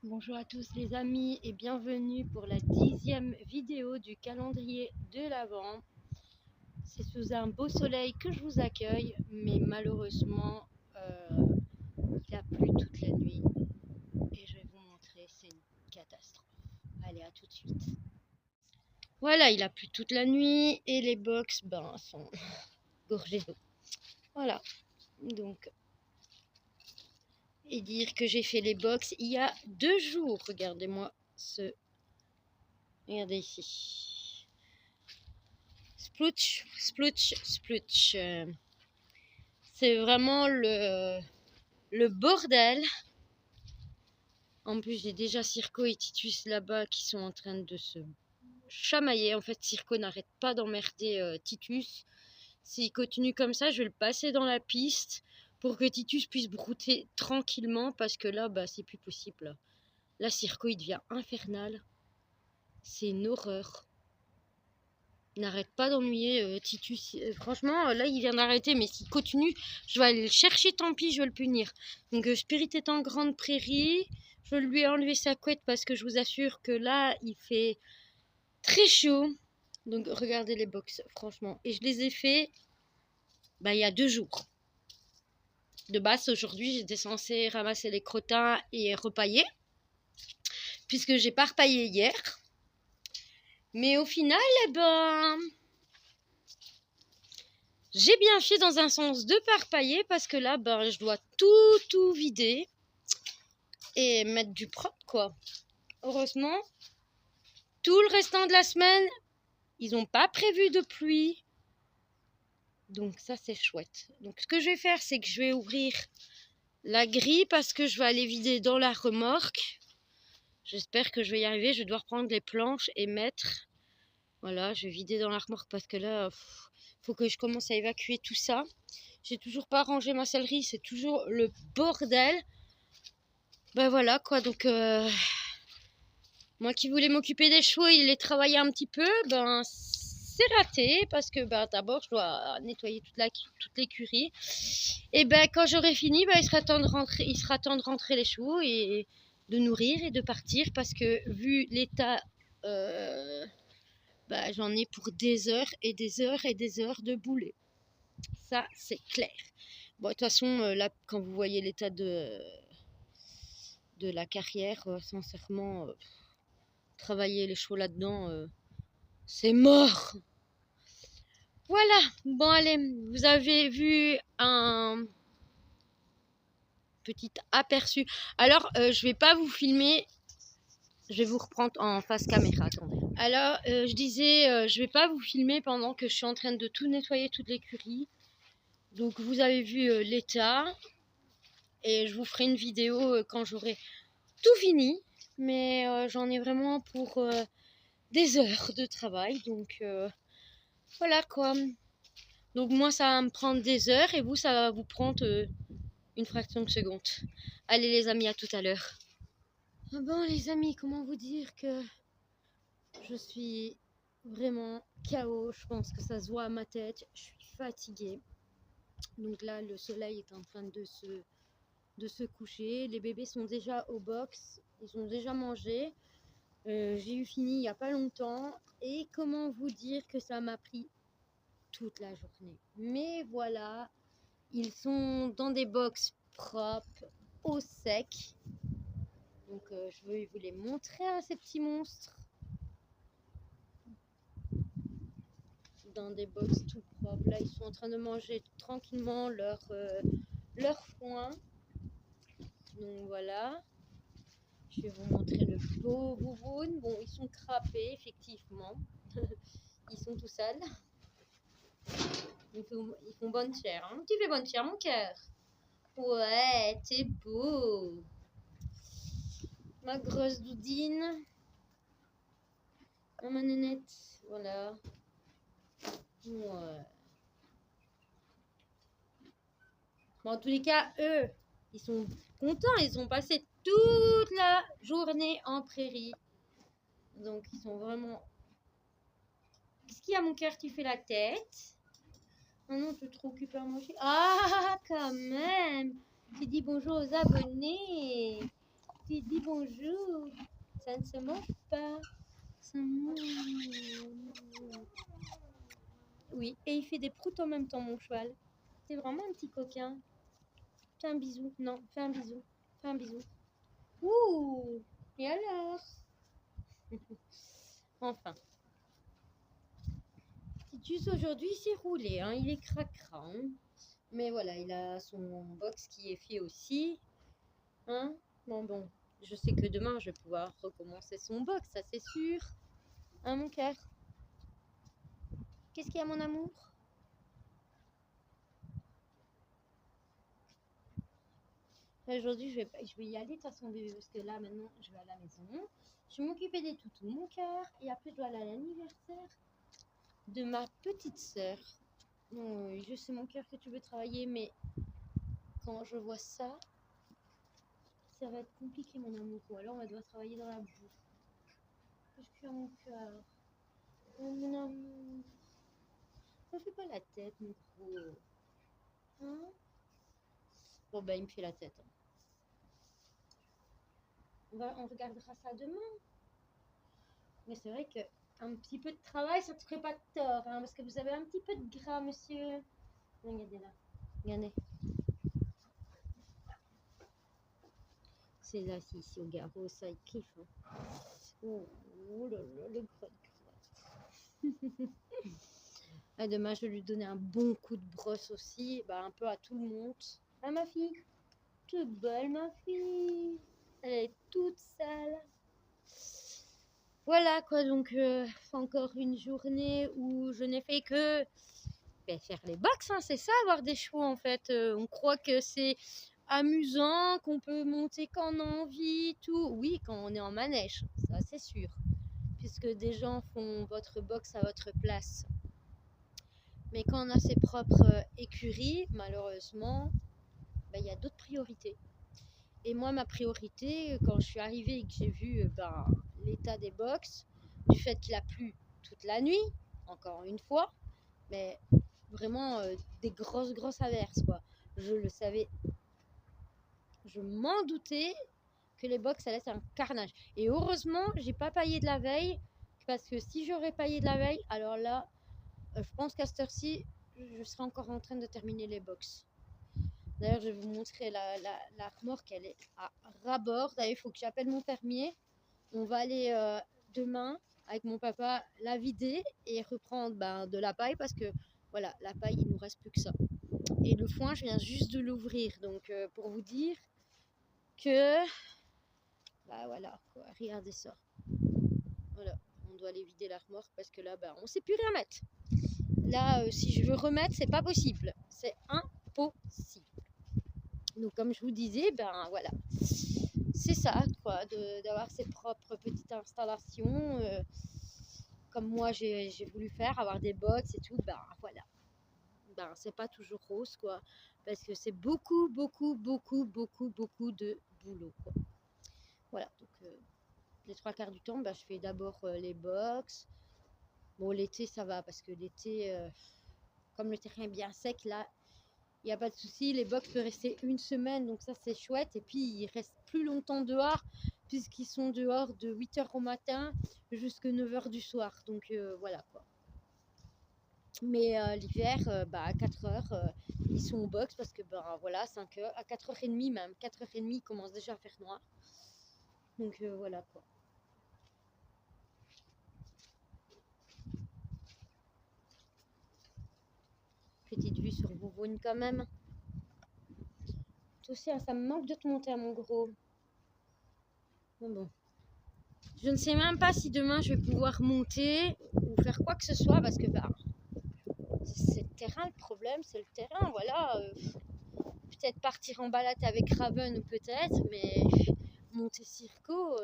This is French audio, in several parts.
Bonjour à tous les amis et bienvenue pour la 10e vidéo du calendrier de l'Avent. C'est sous un beau soleil que je vous accueille, mais malheureusement il a plu toute la nuit et je vais vous montrer, c'est une catastrophe. Allez, à tout de suite. Voilà, il a plu toute la nuit et les box sont gorgées d'eau. Voilà, donc, et dire que j'ai fait les box il y a 2 jours. Regardez-moi ce... Regardez ici. Splooch, splooch, splooch. C'est vraiment le bordel. En plus, j'ai déjà Circo et Titus là-bas qui sont en train de se chamailler. En fait, Circo n'arrête pas d'emmerder Titus. S'il continue comme ça, je vais le passer dans la piste pour que Titus puisse brouter tranquillement parce que là, c'est plus possible. Là, Circo, il devient infernal. C'est une horreur. Il n'arrête pas d'ennuyer Titus. Franchement, là, il vient d'arrêter, mais s'il continue, je vais aller le chercher, tant pis, je vais le punir. Donc, Spirit est en grande prairie. Je lui ai enlevé sa couette parce que je vous assure que là, il fait très chaud. Donc, regardez les box, franchement. Et je les ai fait il y a 2 jours. De base, aujourd'hui, j'étais censée ramasser les crottins et repailler, puisque j'ai pas repaillé hier. Mais au final, j'ai bien fait dans un sens de pas repailler parce que là, je dois tout vider et mettre du propre, quoi. Heureusement, tout le restant de la semaine, ils n'ont pas prévu de pluie. Donc ça, c'est chouette. Donc ce que je vais faire, c'est que je vais ouvrir la grille parce que je vais aller vider dans la remorque. J'espère que je vais y arriver. Je vais devoir prendre les planches et mettre... Voilà, je vais vider dans la remorque parce que là, faut que je commence à évacuer tout ça. J'ai toujours pas rangé ma sellerie, c'est toujours le bordel. Voilà quoi, donc moi qui voulais m'occuper des chevaux et les travailler un petit peu, c'est raté parce que d'abord je dois nettoyer toute l'écurie. Et quand j'aurai fini, il sera temps de rentrer les chevaux et de nourrir et de partir parce que vu l'état, j'en ai pour des heures et des heures et des heures de boulet. Ça c'est clair. Bon, de toute façon, là quand vous voyez l'état de la carrière, sincèrement, travailler les chevaux là-dedans, c'est mort. Voilà, bon allez, vous avez vu un petit aperçu. Alors, je vais pas vous filmer, je vais vous reprendre en face caméra, attendez. Alors, je disais, je vais pas vous filmer pendant que je suis en train de tout nettoyer, toute l'écurie. Donc, vous avez vu l'état. Et je vous ferai une vidéo quand j'aurai tout fini. Mais j'en ai vraiment pour des heures de travail. Donc, voilà quoi. Donc, moi, ça va me prendre des heures et vous, ça va vous prendre une fraction de seconde. Allez, les amis, à tout à l'heure. Bon, les amis, comment vous dire que je suis vraiment KO. Je pense que ça se voit à ma tête. Je suis fatiguée. Donc là, le soleil est en train de se coucher. Les bébés sont déjà au box. Ils ont déjà mangé. J'ai eu fini il n'y a pas longtemps. Et comment vous dire que ça m'a pris toute la journée. Mais voilà, ils sont dans des box propres, au sec. Donc je vais vous les montrer à ces petits monstres. Dans des box tout propres. Là, ils sont en train de manger tranquillement leur foin. Donc voilà. Je vais vous montrer le beau bouboune. Bon, ils sont crapés, effectivement. Ils sont tout sales. Ils font bonne chair. Hein. Tu fais bonne chair, mon cœur. Ouais, t'es beau. Ma grosse doudine. Ma nénette. Voilà. Ouais. Bon, en tous les cas, eux, ils sont contents. Ils ont passé toute la journée en prairie. Donc, ils sont vraiment... Qu'est-ce qu'il y a, mon cœur? Tu fais la tête? Oh non, tu es trop occupé à manger. Ah, quand même. Tu dis bonjour aux abonnés. Tu dis dis bonjour. Ça ne se mange pas. Ça Oui, et il fait des proutes en même temps, mon cheval. C'est vraiment un petit coquin. Fais un bisou. Non, fais un bisou. Fais un bisou. Ouh! Et alors? Enfin. Titus aujourd'hui il s'est roulé, hein. Il est cracra. Hein. Mais voilà, il a son box qui est fait aussi. Hein? Bon, je sais que demain je vais pouvoir recommencer son box, ça c'est sûr. Hein, mon cœur? Qu'est-ce qu'il y a, mon amour? Aujourd'hui, je vais y aller de toute façon, bébé, parce que là, maintenant, je vais à la maison. Je vais m'occuper des toutous, mon cœur. Et après, je dois aller à l'anniversaire de ma petite sœur. Oui, je sais, mon cœur, que tu veux travailler, mais quand je vois ça, ça va être compliqué, mon amour. Ou alors, on va devoir travailler dans la boue. Qu'est-ce qu'il y a, mon cœur? Oh, mon amour. Ne fais pas la tête, mon gros. Hein? Bon, bah, il me fait la tête. Hein. On regardera ça demain. Mais c'est vrai qu'un petit peu de travail, ça ne te ferait pas de tort. Hein, parce que vous avez un petit peu de gras, monsieur. Regardez là. Regardez. C'est là, ici, au garrot, ça, il kiffe. Hein. Oh là là, le gras de gras. Ah, demain, je vais lui donner un bon coup de brosse aussi. Bah, un peu à tout le monde. Ah, ma fille. Toute belle, ma fille. Elle est toute sale. Voilà quoi, donc encore une journée où je n'ai fait que faire les box, hein, c'est ça avoir des chevaux en fait. On croit que c'est amusant, qu'on peut monter quand on a envie, tout. Oui, quand on est en manège, ça c'est sûr. Puisque des gens font votre box à votre place. Mais quand on a ses propres écuries, malheureusement, il y a d'autres priorités. Et moi, ma priorité, quand je suis arrivée et que j'ai vu l'état des box, du fait qu'il a plu toute la nuit, encore une fois, mais vraiment des grosses averses, quoi. Je le savais, je m'en doutais que les box allaient être un carnage. Et heureusement, j'ai pas paillé de la veille, parce que si j'aurais paillé de la veille, alors là, je pense qu'à cette heure-ci, je serais encore en train de terminer les box. D'ailleurs, je vais vous montrer la remorque, elle est à ras-bord. D'ailleurs, il faut que j'appelle mon fermier. On va aller demain avec mon papa la vider et reprendre de la paille parce que voilà, la paille, il nous reste plus que ça. Et le foin, je viens juste de l'ouvrir. Donc, pour vous dire que, voilà, quoi, regardez ça. Voilà, on doit aller vider la remorque parce que là, on ne sait plus rien mettre. Là, si je veux remettre, c'est pas possible. C'est impossible. Donc comme je vous disais, voilà, c'est ça quoi, d'avoir ses propres petites installations, comme moi j'ai voulu faire, avoir des box et tout, voilà, c'est pas toujours rose quoi, parce que c'est beaucoup de boulot quoi. Voilà, donc les 3/4 du temps, je fais d'abord les box. Bon, l'été ça va, parce que l'été, comme le terrain est bien sec là, il n'y a pas de souci, les box peuvent rester une semaine, donc ça c'est chouette. Et puis ils restent plus longtemps dehors, puisqu'ils sont dehors de 8h au matin jusqu'à 9h du soir. Donc voilà quoi. Mais l'hiver, à 4h, ils sont au box parce que voilà, 5h, à 4h30 même, 4h30 il commence déjà à faire noir. Donc voilà quoi. Petite vue sur Vouvaugne quand même. Toi aussi, hein, ça me manque de te monter à mon gros. Bon. Je ne sais même pas si demain je vais pouvoir monter ou faire quoi que ce soit parce que c'est le terrain le problème, c'est le terrain, voilà. Peut-être partir en balade avec Raven peut-être, mais monter Circo,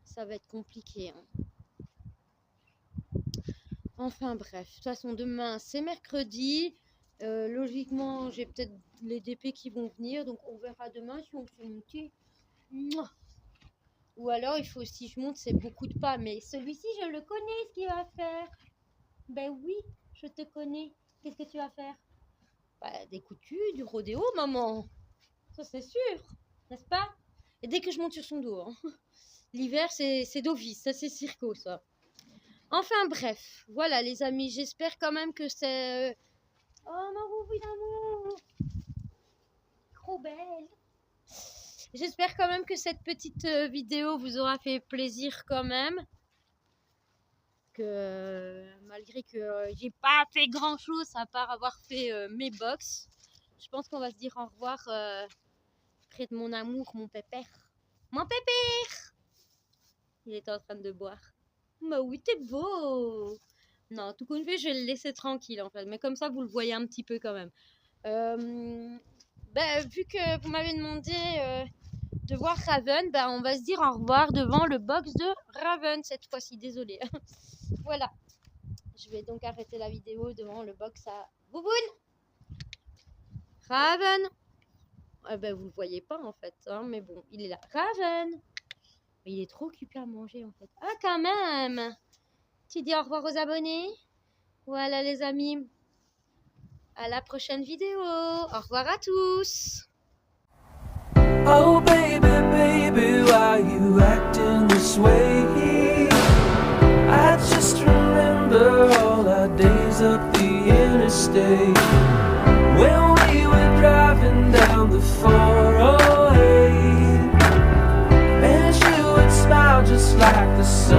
ça va être compliqué. Hein. Enfin bref, de toute façon demain c'est mercredi. Logiquement j'ai peut-être les DP qui vont venir, donc on verra demain si on fait monter. Mouah. Ou alors il faut aussi je monte, c'est beaucoup de pas, mais celui-ci je le connais ce qu'il va faire. Ben oui, je te connais. Qu'est-ce que tu vas faire? Des coutus, du rodéo, maman. Ça c'est sûr, n'est-ce pas? dès que je monte sur son dos. Hein. L'hiver, c'est d'office, ça c'est circo, ça. Enfin bref, voilà les amis, j'espère quand même que c'est... Oh ma boubou d'amour, trop belle. J'espère quand même que cette petite vidéo vous aura fait plaisir quand même. Que malgré que j'ai pas fait grand chose à part avoir fait mes box, je pense qu'on va se dire au revoir près de mon amour, mon pépère. Mon pépère! Il est en train de boire. Bah oui, t'es beau! Non, tout compte fait, je vais le laisser tranquille en fait, mais comme ça vous le voyez un petit peu quand même. Vu que vous m'avez demandé de voir Raven, on va se dire au revoir devant le box de Raven cette fois-ci, désolée. Voilà, je vais donc arrêter la vidéo devant le box à Bouboune. Raven. Vous le voyez pas en fait, hein, mais bon, il est là. Raven. Il est trop occupé à manger en fait. Ah quand même. Tu dis au revoir aux abonnés. Voilà les amis. À la prochaine vidéo. Au revoir à tous. Oh baby, baby, why you acting this way? I just remember all our days up the interstate when we were driving down the 408, and you would smile just like the sun.